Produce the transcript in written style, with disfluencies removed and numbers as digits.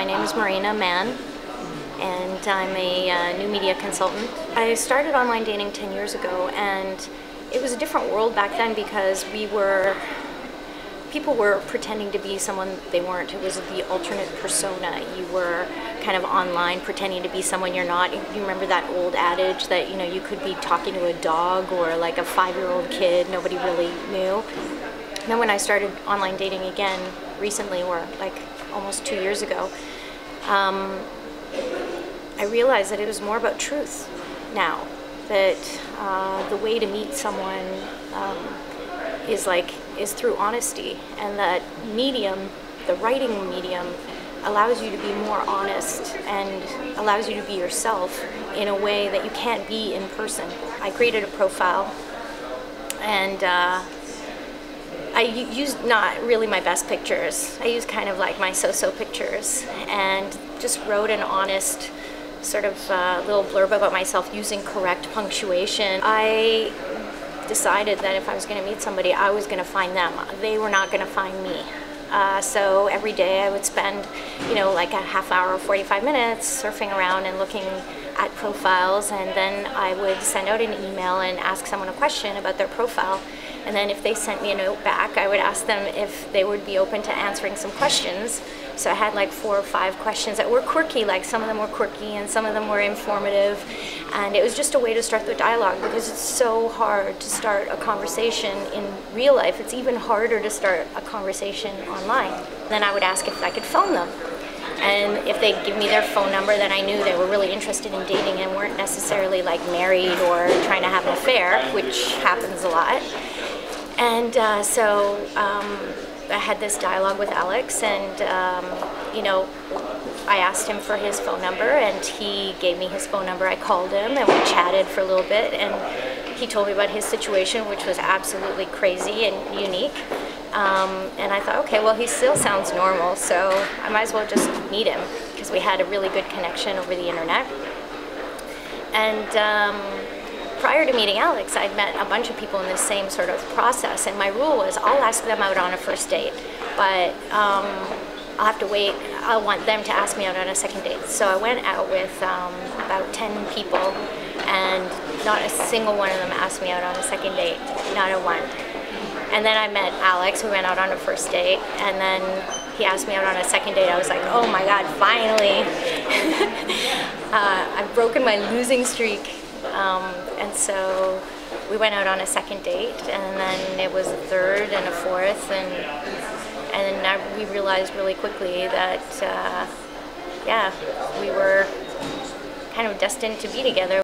My name is Marina Mann, and I'm a new media consultant. I started online dating 10 years ago, and it was a different world back then because people were pretending to be someone they weren't. It was the alternate persona. You were kind of online pretending to be someone you're not. You remember that old adage that, you know, you could be talking to a dog or like a 5-year-old kid, nobody really knew. And then when I started online dating again recently, or like almost 2 years ago, I realized that it was more about truth now. That the way to meet someone is through honesty, and that medium, the writing medium, allows you to be more honest and allows you to be yourself in a way that you can't be in person. I created a profile, and I used not really my best pictures. I used kind of like my so-so pictures, and just wrote an honest sort of little blurb about myself using correct punctuation. I decided that if I was going to meet somebody, I was going to find them. They were not going to find me. So every day I would spend, you know, like a half hour, 45 minutes surfing around and looking at profiles, and then I would send out an email and ask someone a question about their profile. And then if they sent me a note back, I would ask them if they would be open to answering some questions. So I had like 4 or 5 questions that were quirky, like some of them were quirky and some of them were informative. And it was just a way to start the dialogue, because it's so hard to start a conversation in real life. It's even harder to start a conversation online. Then I would ask if I could phone them. And if they'd give me their phone number, then I knew they were really interested in dating and weren't necessarily like married or trying to have an affair, which happens a lot. And so I had this dialogue with Alex, and you know, I asked him for his phone number, and he gave me his phone number. I called him, and we chatted for a little bit, and he told me about his situation, which was absolutely crazy and unique. And I thought, okay, well, he still sounds normal, so I might as well just meet him, because we had a really good connection over the internet. And prior to meeting Alex, I'd met a bunch of people in the same sort of process, and my rule was I'll ask them out on a first date, but I'll have to wait. I want them to ask me out on a second date. So I went out with about 10 people, and not a single one of them asked me out on a second date, not a one. And then I met Alex. We went out on a first date, and then he asked me out on a second date. I was like, oh my God, finally. I've broken my losing streak. And so we went out on a second date, and then it was a third and a fourth, and we realized really quickly that, yeah, we were kind of destined to be together.